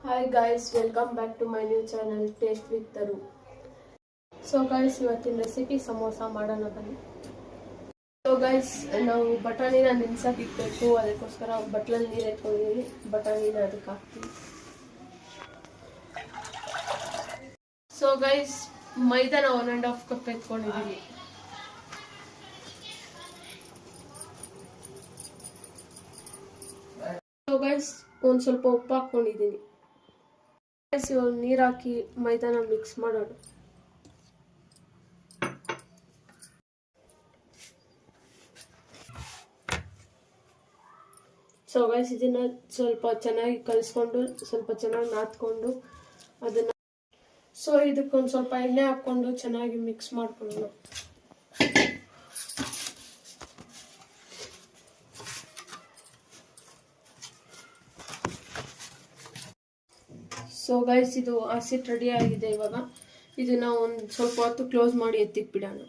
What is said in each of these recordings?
Hi guys, welcome back to my new channel Taste with Taru. So guys, ಇವತ್ತಿನ recipe samosa ಮಾಡೋಣ ಬನ್ನಿ. So guys, ನಾವು ಬಟಾಣಿನ ನೆನೆಸಕ್ಕೆ ಇಡಬೇಕು. ಅದಕ್ಕೋಸ್ಕರ ಬಟ್ಲಲ್ಲಿ ನೀರು ಎತ್ಕೊಂಡಿದ್ದೀನಿ. ಬಟಾಣಿನ ಅದಕ್ಕೆ ಹಾಕ್ತೀನಿ. So guys, ಮೈದಾನ 1.5 ಕಪ್ ಎತ್ಕೊಂಡಿದ್ದೀನಿ. So guys, ಒಂದು ಸ್ವಲ್ಪ ಉಪ್ಪು ಹಾಕೊಂಡಿದ್ದೀನಿ. ಇವಾಗ ನೀರು ಹಾಕಿ ಮೈದಾನ ಮಿಕ್ಸ್ ಮಾಡೋಣ. ಸೊ ಗೈಸ್, ಇದನ್ನ ಸ್ವಲ್ಪ ಚೆನ್ನಾಗಿ ಕಲಿಸ್ಕೊಂಡು ಸ್ವಲ್ಪ ಚೆನ್ನಾಗಿ ನಾದ್ಕೊಂಡು ಅದನ್ನ ಇದಕ್ಕೊಂದು ಸ್ವಲ್ಪ ಎಣ್ಣೆ ಹಾಕೊಂಡು ಚೆನ್ನಾಗಿ ಮಿಕ್ಸ್ ಮಾಡ್ಕೊಳ್ಳೋಣ. ಸೊ ಗೈಸ್, ಇದು ಹಸಿಟ್ಟು ರೆಡಿ ಆಗಿದೆ. ಇವಾಗ ಇದನ್ನ ಒಂದು ಸ್ವಲ್ಪ ಹೊತ್ತು ಕ್ಲೋಸ್ ಮಾಡಿ ಎತ್ತಿಕ್ಬಿಡೋಣ.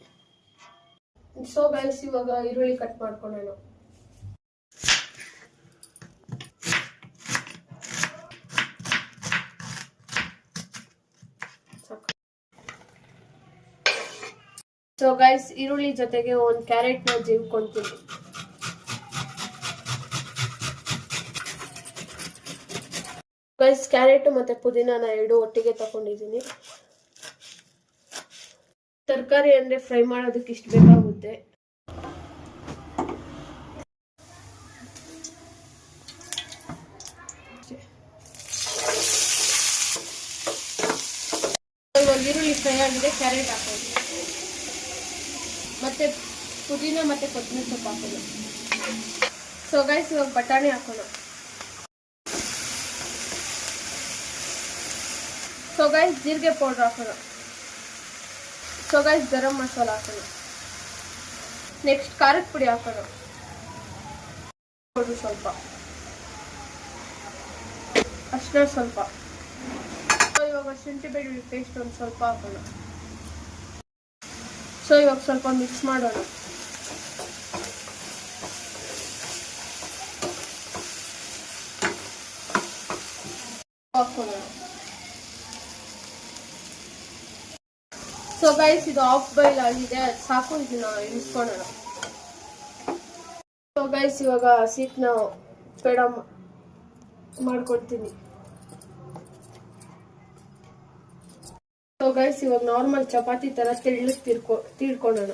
ಸೊ ಗೈಸ್, ಇವಾಗ ಈರುಳ್ಳಿ ಕಟ್ ಮಾಡ್ಕೊಳ್ಳೋಣ. ಸೊ ಗೈಸ್, ಈರುಳ್ಳಿ ಜೊತೆಗೆ ಒಂದು ಕ್ಯಾರೆಟ್ನ ಜೀವ್ಕೊಂತೀನಿ. ಗೈಸ್, ಕ್ಯಾರೆಟ್ ಮತ್ತೆ ಪುದೀನಾನ ಎರಡು ಒಟ್ಟಿಗೆ ತಗೊಂಡಿದ್ದೀನಿ. ತರಕಾರಿ ಅಂದ್ರೆ ಫ್ರೈ ಮಾಡೋದಕ್ಕೆ ಇಷ್ಟು ಬೇಕಾಗುತ್ತೆ. ಇವಾಗ ಈರುಳ್ಳಿ ಫ್ರೈ ಆಗಿದೆ, ಕ್ಯಾರೆಟ್ ಹಾಕೋದು ಮತ್ತೆ ಪುದೀನ ಮತ್ತೆ ಕೊತ್ತಂಬರಿ ಸೊಪ್ಪು ಹಾಕೋದು. ಸೊ ಗೈಸ್, ಇವಾಗ ಬಟಾಣಿ ಹಾಕೋಣ. ಸೊ ಗೈಸ್, ಜೀರಿಗೆ ಪೌಡರ್ ಹಾಕೋಣ. ಸೊ ಗೈಸ್, ಗರಂ ಮಸಾಲ ಹಾಕೋಣ. ನೆಕ್ಸ್ಟ್ ಖಾರದ ಪುಡಿ ಹಾಕೋಣ. ಸ್ವಲ್ಪ ಅರಿಶಿನ ಸ್ವಲ್ಪ. ಇವಾಗ ಶುಂಠಿ ಬೆಳ್ಳುಳ್ಳಿ ಪೇಸ್ಟ್ ಒಂದು ಸ್ವಲ್ಪ ಹಾಕೋಣ. ಸೊ ಇವಾಗ ಸ್ವಲ್ಪ ಮಿಕ್ಸ್ ಮಾಡೋಣ. ಹಾಕೋಣ. ಸೊ ಗೈಸ್, ಇದು ಹಾಫ್ ಬಾಯ್ಲ್ ಆಗಿದೆ, ಸಾಕು. ಇದನ್ನ ಇಳಿಸ್ಕೊಳ್ಳೋಣ. ಸೊ ಗೈಸ್, ಇವಾಗ ಹಸಿಟ್ಟನ್ನ ಪೇಡ ಮಾಡ್ಕೊಡ್ತೀನಿ. ಸೊ ಗೈಸ್, ಇವಾಗ ನಾರ್ಮಲ್ ಚಪಾತಿ ತರ ತೆಳ್ಳಗೆ ತೀಡ್ಕೊಳ್ಳೋಣ.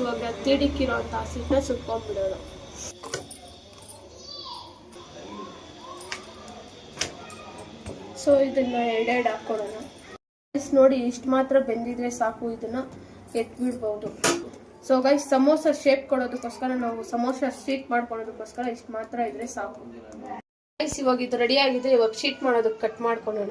ಇವಾಗ ತೀಡಿಕ್ಕಿರೋ ಅಂತ ಹಸಿಟ್ಟನ್ನ ಸುಟ್ಕೊಂಡ್ಬಿಡೋಣ. ಸೊ ಇದನ್ನ ಎರಡೆರಡು ಹಾಕೊಳ್ಳೋಣ. ನೋಡಿ, ಇಷ್ಟು ಮಾತ್ರ ಬೆಂದಿದ್ರೆ ಸಾಕು. ಇದನ್ನ ಎತ್ಬಿಡ್ಬೋದು. ಸೊ ಗೈಸ್, ಸಮೋಸ ಶೇಪ್ ಕೊಡೋದಕ್ಕೋಸ್ಕರ, ನಾವು ಸಮೋಸ ಶೀಟ್ ಮಾಡ್ಕೊಳ್ಳೋದಕ್ಕೋಸ್ಕರ ಇಷ್ಟು ಮಾತ್ರ ಇದ್ರೆ ಸಾಕು. ಗೈಸ್, ಇವಾಗ ಇದು ರೆಡಿ ಆಗಿದೆ. ಇವಾಗ ಶೀಟ್ ಮಾಡೋದಕ್ಕೆ ಕಟ್ ಮಾಡ್ಕೊಳ್ಳೋಣ.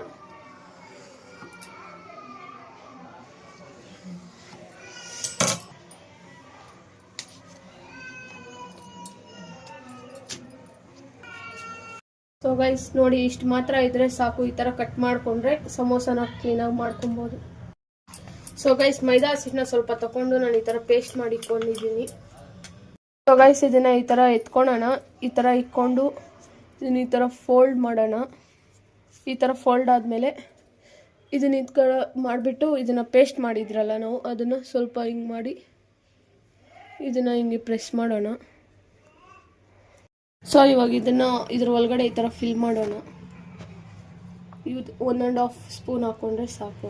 ಸೊ ಗೈಸ್, ನೋಡಿ, ಇಷ್ಟು ಮಾತ್ರ ಇದ್ರೆ ಸಾಕು. ಈ ತರ ಕಟ್ ಮಾಡ್ಕೊಂಡ್ರೆ ಸಮೋಸನ ಕ್ಲೀನಾಗಿ ಮಾಡ್ಕೊಬಹುದು. ಸೊ ಗೈಸ್, ಮೈದಾ ಹಸಿಟ್ಟನ್ನ ಸ್ವಲ್ಪ ತಗೊಂಡು ನಾನು ಈ ತರ ಪೇಸ್ಟ್ ಮಾಡಿ ಇಟ್ಕೊಂಡಿದ್ದೀನಿ. ಸೊ ಗೈಸ್, ಇದನ್ನ ಈ ತರ ಎತ್ಕೊಳ್ಳೋಣ. ಈ ತರ ಇಟ್ಕೊಂಡು ಇದನ್ನ ಈ ತರ ಫೋಲ್ಡ್ ಮಾಡೋಣ. ಈ ತರ ಫೋಲ್ಡ್ ಆದ್ಮೇಲೆ ಇದನ್ನ ಮಾಡಿಬಿಟ್ಟು ಇದನ್ನ ಪೇಸ್ಟ್ ಮಾಡಿದ್ರಲ್ಲ ನಾವು, ಅದನ್ನ ಸ್ವಲ್ಪ ಹಿಂಗೆ ಮಾಡಿ ಇದನ್ನ ಹಿಂಗೆ ಪ್ರೆಸ್ ಮಾಡೋಣ. ಸೊ ಇವಾಗ ಇದನ್ನ ಇದ್ರ ಒಳಗಡೆ ಈ ತರ ಫಿಲ್ ಮಾಡೋಣ. ಇದು 1.5 ಸ್ಪೂನ್ ಹಾಕೊಂಡ್ರೆ ಸಾಕು.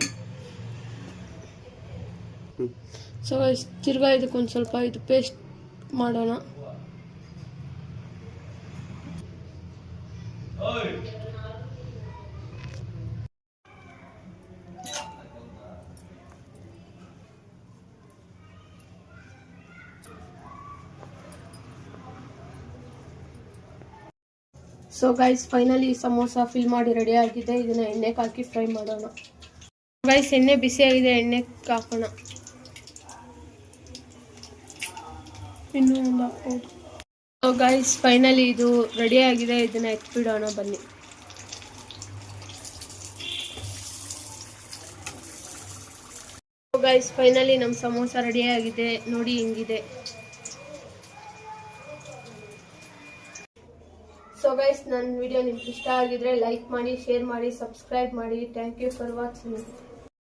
ಸೊ ತಿರ್ಗಾ ಇದಕ್ಕೊಂದು ಸ್ವಲ್ಪ ಇದು ಪೇಸ್ಟ್ ಮಾಡೋಣ. So guys, finally samosa fill ಮಾಡಿ ರೆಡಿ ಆಗಿದೆ. ಇದನ್ನ ಎಣ್ಣೆಗೆ ಹಾಕಿ ಫ್ರೈ ಮಾಡೋಣ. ಗೈಸ್, ಎಣ್ಣೆ ಬಿಸಿ ಆಗಿದೆ, ಎಣ್ಣೆಗೆ ಹಾಕೋಣ. ಇನ್ನೂ ಒಂದು ಹಾಕ್ಬೋದು. ಸೊ ಗೈಸ್, ಫೈನಲಿ ಇದು ರೆಡಿ ಆಗಿದೆ. ಇದನ್ನ ಎತ್ಬಿಡೋಣ ಬನ್ನಿ. ಗೈಸ್ ಫೈನಲಿ ನಮ್ಮ ಸಮೋಸ ರೆಡಿ ಆಗಿದೆ ನೋಡಿ ಹಿಂಗಿದೆ. ಸೊ ಗೈಸ್ ನನ್ನ ವಿಡಿಯೋ ನಿಮ್ಗೆ ಇಷ್ಟ ಆಗಿದ್ರೆ ಲೈಕ್ ಮಾಡಿ, ಶೇರ್ ಮಾಡಿ, ಸಬ್ಸ್ಕ್ರೈಬ್ ಮಾಡಿ. Thank you for watching.